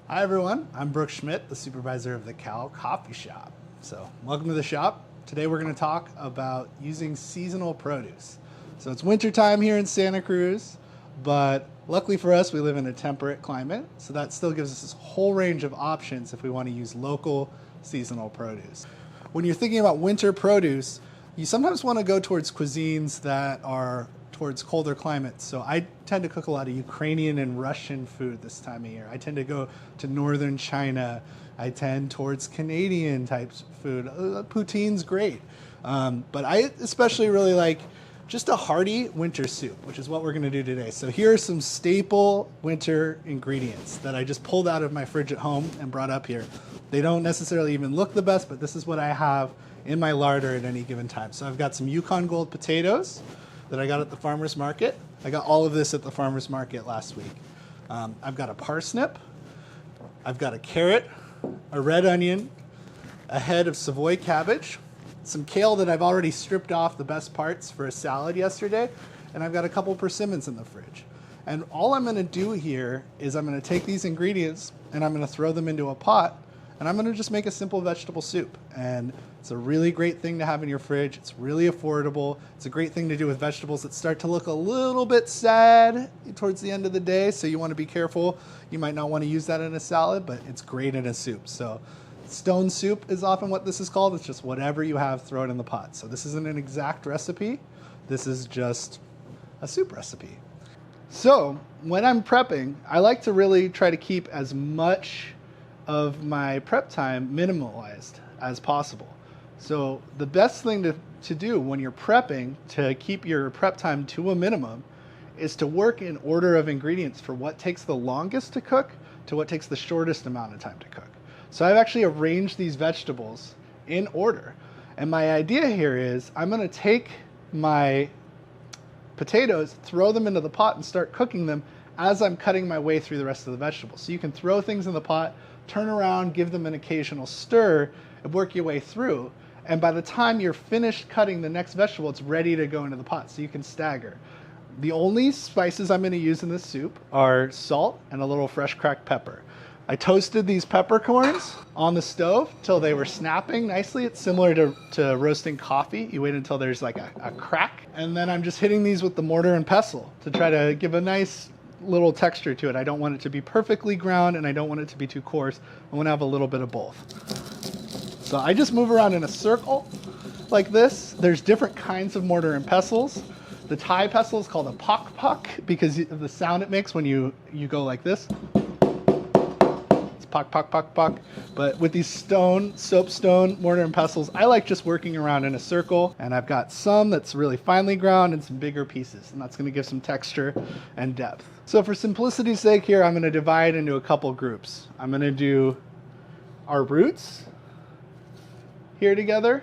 Hi everyone, I'm Brooks Schmitt, the supervisor of the Cowell Coffee Shop. So welcome to the shop. Today we're going to talk about using seasonal produce. So it's winter time here in Santa Cruz, but luckily for us we live in a temperate climate, so that still gives us this whole range of options if we want to use local seasonal produce. When you're thinking about winter produce, you sometimes want to go towards cuisines that are towards colder climates. So I tend to cook a lot of Ukrainian and Russian food this time of year. I tend to go to northern China. I tend towards Canadian types of food. Poutine's great. But I especially really like just a hearty winter soup, which is what we're gonna do today. So here are some staple winter ingredients that I just pulled out of my fridge at home and brought up here. They don't necessarily even look the best, but this is what I have in my larder at any given time. So I've got some Yukon Gold potatoes that I got at the farmer's market. I got all of this at the farmer's market last week. I've got a parsnip, I've got a carrot, a red onion, a head of Savoy cabbage, some kale that I've already stripped off the best parts for a salad yesterday, and I've got a couple persimmons in the fridge. And all I'm gonna do here is I'm gonna take these ingredients and I'm gonna throw them into a pot, and I'm gonna just make a simple vegetable soup. And it's a really great thing to have in your fridge. It's really affordable. It's a great thing to do with vegetables that start to look a little bit sad towards the end of the day, so you want to be careful. You might not want to use that in a salad, but it's great in a soup. So stone soup is often what this is called. It's just whatever you have, throw it in the pot. So this isn't an exact recipe. This is just a soup recipe. So when I'm prepping, I like to really try to keep as much of my prep time minimalized as possible. So the best thing to do when you're prepping to keep your prep time to a minimum is to work in order of ingredients for what takes the longest to cook to what takes the shortest amount of time to cook. So I've actually arranged these vegetables in order. And my idea here is I'm gonna take my potatoes, throw them into the pot and start cooking them as I'm cutting my way through the rest of the vegetables. So you can throw things in the pot, turn around, give them an occasional stir, and work your way through. And by the time you're finished cutting the next vegetable, it's ready to go into the pot, so you can stagger. The only spices I'm gonna use in this soup are salt and a little fresh cracked pepper. I toasted these peppercorns on the stove till they were snapping nicely. It's similar to roasting coffee. You wait until there's like a crack, and then I'm just hitting these with the mortar and pestle to try to give a nice little texture to it. I don't want it to be perfectly ground and I don't want it to be too coarse. I want to have a little bit of both. So I just move around in a circle like this. There's different kinds of mortar and pestles. The Thai pestle is called a pok pok because of the sound it makes when you go like this. It's pok pok pok pok. But with these soapstone mortar and pestles, I like just working around in a circle, and I've got some that's really finely ground and some bigger pieces, and that's going to give some texture and depth. So for simplicity's sake here, I'm going to divide into a couple groups. I'm going to do our roots here together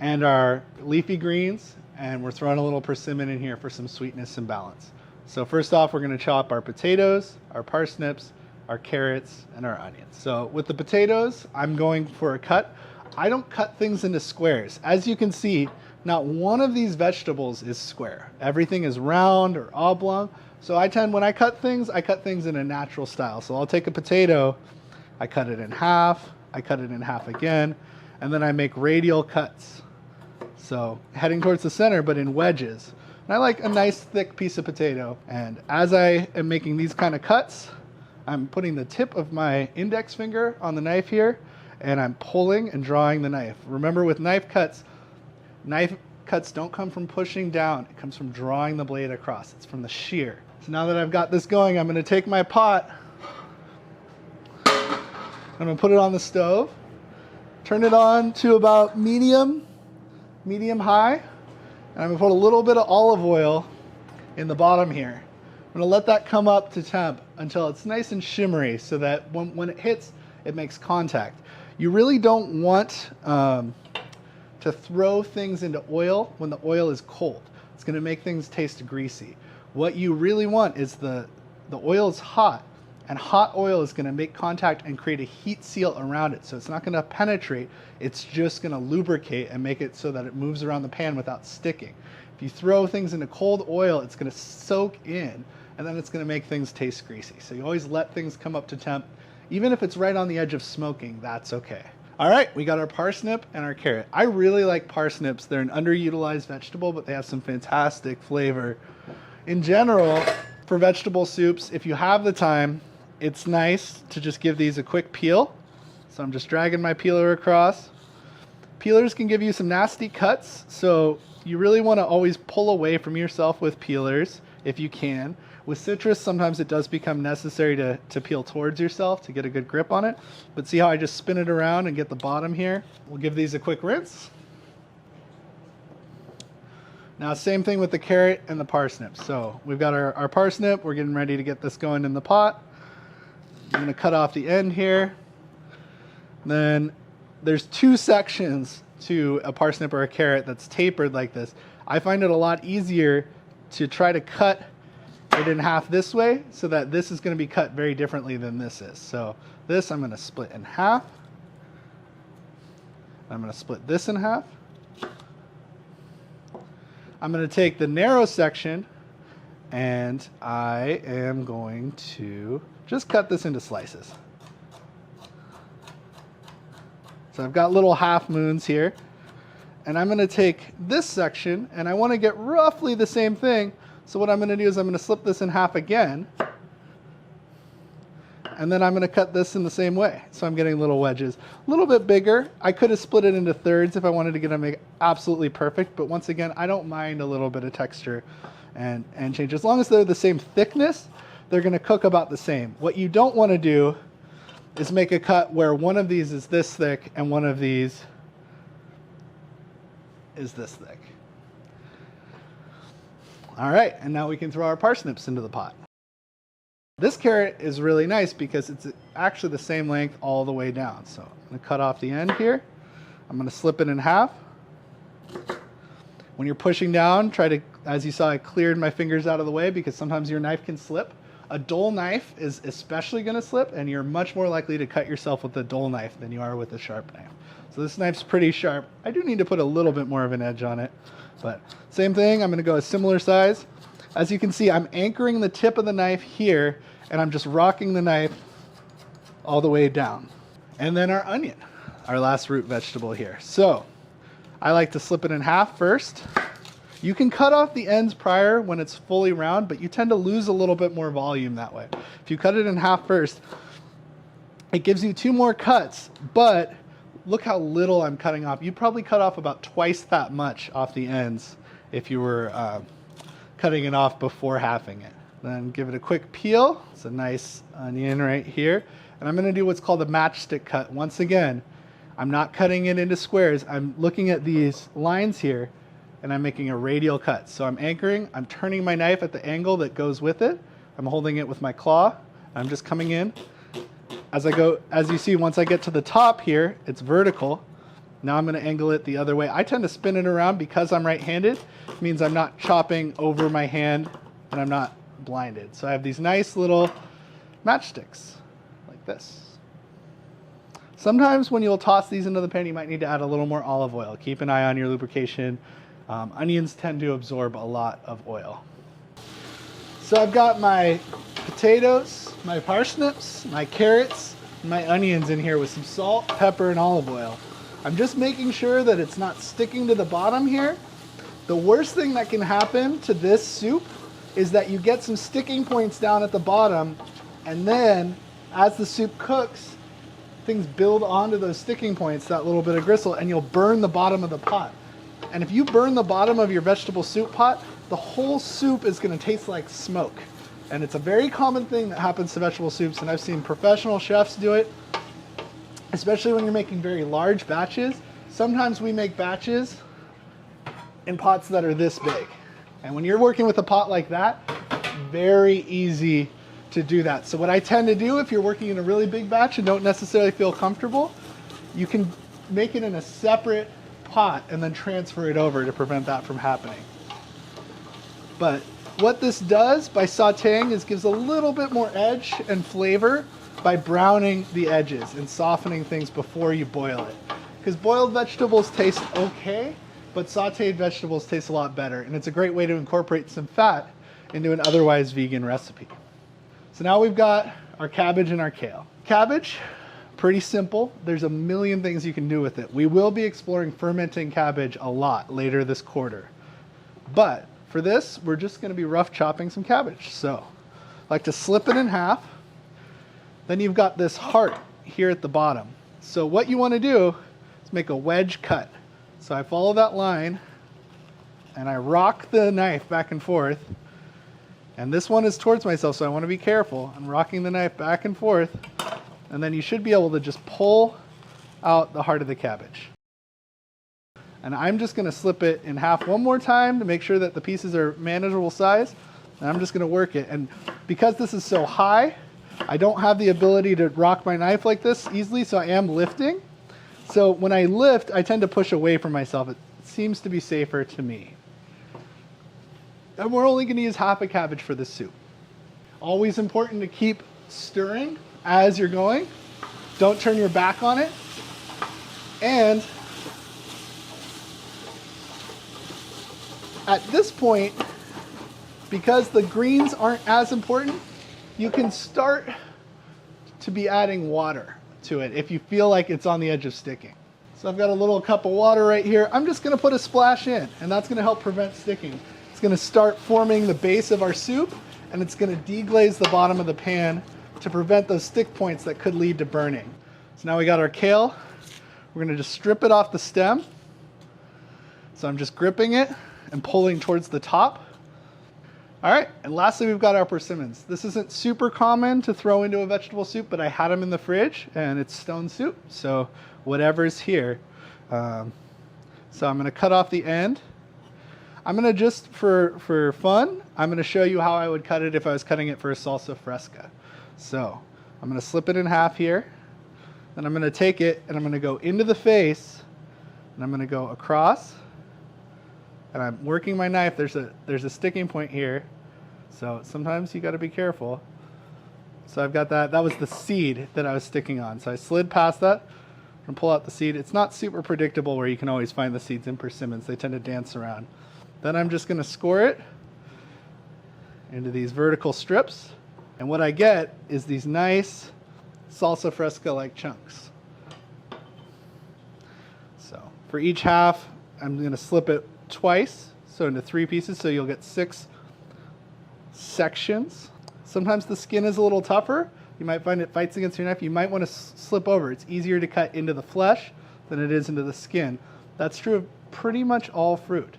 and our leafy greens, and we're throwing a little persimmon in here for some sweetness and balance. So first off, we're going to chop our potatoes, our parsnips, our carrots, and our onions. So with the potatoes, I'm going for a cut. I don't cut things into squares. As you can see, not one of these vegetables is square. Everything is round or oblong. So when I cut things in a natural style. So I'll take a potato, I cut it in half, I cut it in half again, and then I make radial cuts. So heading towards the center, but in wedges. And I like a nice thick piece of potato. And as I am making these kind of cuts, I'm putting the tip of my index finger on the knife here, and I'm pulling and drawing the knife. Remember, with knife cuts don't come from pushing down. It comes from drawing the blade across. It's from the shear. So now that I've got this going, I'm gonna take my pot, I'm gonna put it on the stove, turn it on to about medium high, and I'm gonna put a little bit of olive oil in the bottom here. I'm gonna let that come up to temp until it's nice and shimmery so that when it hits, it makes contact. You really don't want to throw things into oil when the oil is cold. It's gonna make things taste greasy. What you really want is the oil is hot, and hot oil is gonna make contact and create a heat seal around it. So it's not gonna penetrate, it's just gonna lubricate and make it so that it moves around the pan without sticking. If you throw things into cold oil, it's gonna soak in and then it's going to make things taste greasy. So you always let things come up to temp. Even if it's right on the edge of smoking, that's okay. All right, we got our parsnip and our carrot. I really like parsnips. They're an underutilized vegetable, but they have some fantastic flavor. In general, for vegetable soups, if you have the time, it's nice to just give these a quick peel. So I'm just dragging my peeler across. Peelers can give you some nasty cuts, so you really want to always pull away from yourself with peelers if you can. With citrus, sometimes it does become necessary to peel towards yourself to get a good grip on it. But see how I just spin it around and get the bottom here? We'll give these a quick rinse. Now, same thing with the carrot and the parsnip. So we've got our parsnip. We're getting ready to get this going in the pot. I'm going to cut off the end here. Then there's two sections to a parsnip or a carrot that's tapered like this. I find it a lot easier to try to cut it in half this way so that this is going to be cut very differently than this is. So this I'm going to split in half. I'm going to split this in half. I'm going to take the narrow section and I am going to just cut this into slices. So I've got little half moons here, and I'm going to take this section and I want to get roughly the same thing. So what I'm going to do is I'm going to slip this in half again, and then I'm going to cut this in the same way. So I'm getting little wedges, a little bit bigger. I could have split it into thirds if I wanted to get them absolutely perfect, but once again, I don't mind a little bit of texture and change. As long as they're the same thickness, they're going to cook about the same. What you don't want to do is make a cut where one of these is this thick and one of these is this thick. All right, and now we can throw our parsnips into the pot. This carrot is really nice because it's actually the same length all the way down. So I'm going to cut off the end here. I'm going to slip it in half. When you're pushing down, try to, as you saw, I cleared my fingers out of the way because sometimes your knife can slip. A dull knife is especially going to slip, and you're much more likely to cut yourself with a dull knife than you are with a sharp knife. So this knife's pretty sharp. I do need to put a little bit more of an edge on it, but same thing. I'm going to go a similar size. As you can see, I'm anchoring the tip of the knife here, and I'm just rocking the knife all the way down. And then our onion, our last root vegetable here. So I like to slip it in half first. You can cut off the ends prior when it's fully round, but you tend to lose a little bit more volume that way. If you cut it in half first, it gives you 2 more cuts, but look how little I'm cutting off. You'd probably cut off about twice that much off the ends if you were cutting it off before halving it. Then give it a quick peel. It's a nice onion right here. And I'm going to do what's called a matchstick cut. Once again, I'm not cutting it into squares. I'm looking at these lines here, and I'm making a radial cut. So I'm anchoring, I'm turning my knife at the angle that goes with it. I'm holding it with my claw. I'm just coming in. As I go, as you see, once I get to the top here, it's vertical. Now I'm going to angle it the other way. I tend to spin it around because I'm right-handed. It means I'm not chopping over my hand and I'm not blinded. So I have these nice little matchsticks like this. Sometimes when you'll toss these into the pan, you might need to add a little more olive oil. Keep an eye on your lubrication. Onions tend to absorb a lot of oil. So I've got my potatoes, my parsnips, my carrots, and my onions in here with some salt, pepper, and olive oil. I'm just making sure that it's not sticking to the bottom here. The worst thing that can happen to this soup is that you get some sticking points down at the bottom, and then as the soup cooks, things build onto those sticking points, that little bit of gristle, and you'll burn the bottom of the pot. And if you burn the bottom of your vegetable soup pot, the whole soup is going to taste like smoke. And it's a very common thing that happens to vegetable soups, and I've seen professional chefs do it, especially when you're making very large batches. Sometimes we make batches in pots that are this big. And when you're working with a pot like that, very easy to do that. So what I tend to do, if you're working in a really big batch and don't necessarily feel comfortable, you can make it in a separate pot and then transfer it over to prevent that from happening. But what this does by sauteing is gives a little bit more edge and flavor by browning the edges and softening things before you boil it. Because boiled vegetables taste okay, but sauteed vegetables taste a lot better. And it's a great way to incorporate some fat into an otherwise vegan recipe. So now we've got our cabbage and our kale. Cabbage, pretty simple. There's a million things you can do with it. We will be exploring fermenting cabbage a lot later this quarter. But for this, we're just going to be rough chopping some cabbage. So I like to slip it in half. Then you've got this heart here at the bottom. So what you want to do is make a wedge cut. So I follow that line and I rock the knife back and forth. And this one is towards myself, so I want to be careful. I'm rocking the knife back and forth. And then you should be able to just pull out the heart of the cabbage. And I'm just going to slip it in half one more time to make sure that the pieces are manageable size. And I'm just going to work it. And because this is so high, I don't have the ability to rock my knife like this easily, so I am lifting. So when I lift, I tend to push away from myself. It seems to be safer to me. And we're only going to use half a cabbage for this soup. Always important to keep stirring as you're going. Don't turn your back on it. And at this point, because the greens aren't as important, you can start to be adding water to it if you feel like it's on the edge of sticking. So I've got a little cup of water right here. I'm just going to put a splash in, and that's going to help prevent sticking. It's going to start forming the base of our soup, and it's going to deglaze the bottom of the pan to prevent those stick points that could lead to burning. So now we got our kale. We're going to just strip it off the stem. So I'm just gripping it and pulling towards the top. All right, and lastly, we've got our persimmons. This isn't super common to throw into a vegetable soup, but I had them in the fridge, and it's stone soup, so whatever's here. So I'm going to cut off the end. I'm going to just, for fun, I'm going to show you how I would cut it if I was cutting it for a salsa fresca. So I'm going to slip it in half here, then I'm going to take it, and I'm going to go into the face, and I'm going to go across. And I'm working my knife. There's a sticking point here, so sometimes you got to be careful. So I've got that. That was the seed that I was sticking on. So I slid past that and pull out the seed. It's not super predictable where you can always find the seeds in persimmons. They tend to dance around. Then I'm just going to score it into these vertical strips, and what I get is these nice salsa fresca-like chunks. So for each half, I'm going to slip it twice, so into 3 pieces, so you'll get 6 sections. Sometimes the skin is a little tougher. You might find it fights against your knife. You might want to slip over. It's easier to cut into the flesh than it is into the skin. That's true of pretty much all fruit.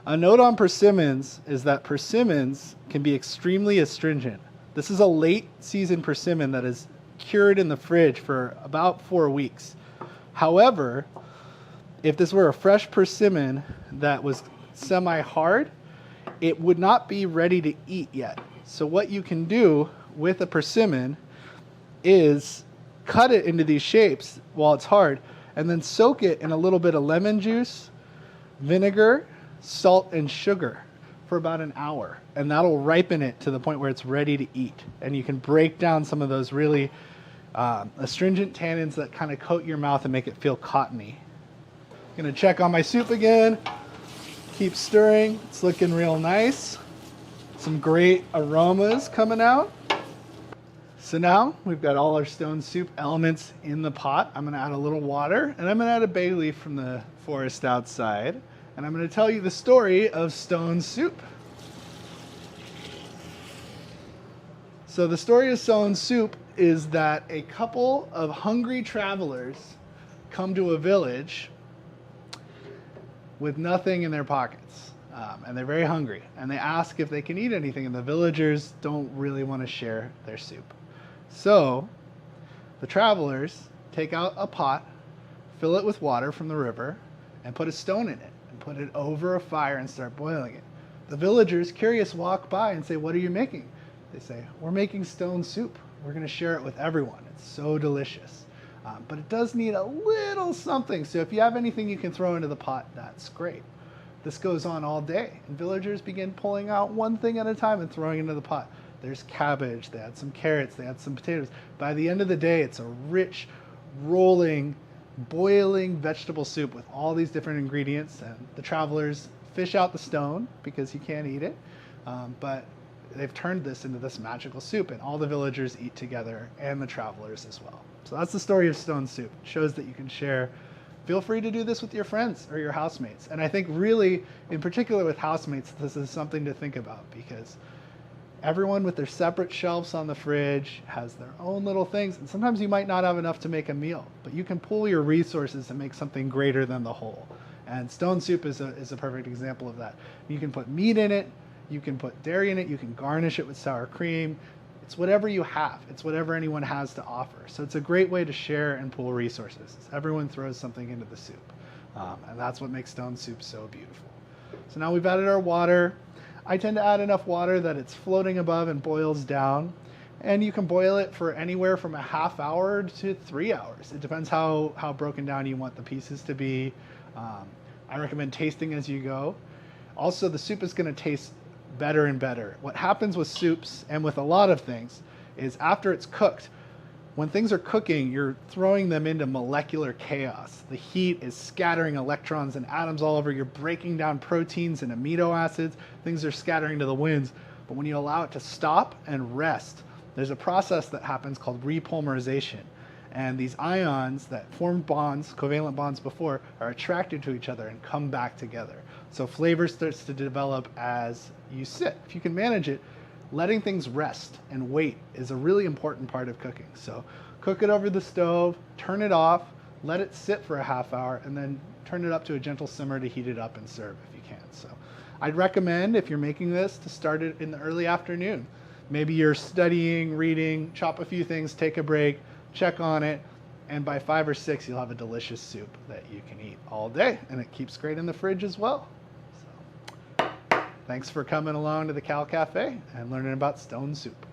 A note on persimmons is that persimmons can be extremely astringent. This is a late season persimmon that is cured in the fridge for about 4 weeks. However, if this were a fresh persimmon that was semi-hard, it would not be ready to eat yet. So what you can do with a persimmon is cut it into these shapes while it's hard, and then soak it in a little bit of lemon juice, vinegar, salt, and sugar for about an hour. And that'll ripen it to the point where it's ready to eat. And you can break down some of those really astringent tannins that kind of coat your mouth and make it feel cottony. Gonna check on my soup again. Keep stirring. It's looking real nice. Some great aromas coming out. So now we've got all our stone soup elements in the pot. I'm gonna add a little water, and I'm gonna add a bay leaf from the forest outside. And I'm gonna tell you the story of stone soup. So the story of stone soup is that a couple of hungry travelers come to a village with nothing in their pockets, and they're very hungry, and they ask if they can eat anything, and the villagers don't really want to share their soup. So the travelers take out a pot, fill it with water from the river, and put a stone in it, and put it over a fire and start boiling it. The villagers, curious, walk by and say, "What are you making?" They say, "We're making stone soup. We're going to share it with everyone. It's so delicious. But it does need a little something, so if you have anything you can throw into the pot, that's great." This goes on all day, and villagers begin pulling out one thing at a time and throwing into the pot. There's cabbage, they add some carrots, they add some potatoes. By the end of the day, it's a rich, rolling, boiling vegetable soup with all these different ingredients, and the travelers fish out the stone because you can't eat it. But they've turned this into this magical soup, and all the villagers eat together, and the travelers as well. So that's the story of stone soup. It shows that you can share. Feel free to do this with your friends or your housemates. And I think really, in particular with housemates, this is something to think about, because everyone with their separate shelves on the fridge has their own little things, and sometimes you might not have enough to make a meal, but you can pool your resources and make something greater than the whole. And stone soup is a perfect example of that. You can put meat in it, you can put dairy in it, you can garnish it with sour cream. It's whatever you have. It's whatever anyone has to offer. So it's a great way to share and pool resources. Everyone throws something into the soup. And that's what makes stone soup so beautiful. So now we've added our water. I tend to add enough water that it's floating above and boils down. And you can boil it for anywhere from a half hour to 3 hours. It depends how broken down you want the pieces to be. I recommend tasting as you go. Also, the soup is going to taste better and better. What happens with soups and with a lot of things is after it's cooked, when things are cooking, you're throwing them into molecular chaos. The heat is scattering electrons and atoms all over. You're breaking down proteins and amino acids. Things are scattering to the winds. But when you allow it to stop and rest, there's a process that happens called repolymerization. And these ions that formed bonds, covalent bonds before, are attracted to each other and come back together. So flavor starts to develop as you sit. If you can manage it, letting things rest and wait is a really important part of cooking. So cook it over the stove, turn it off, let it sit for a half hour, and then turn it up to a gentle simmer to heat it up and serve if you can. So I'd recommend, if you're making this, to start it in the early afternoon. Maybe you're studying, reading, chop a few things, take a break, check on it, and by 5 or 6 you'll have a delicious soup that you can eat all day, and it keeps great in the fridge as well. So, thanks for coming along to the Cowell Cafe and learning about stone soup.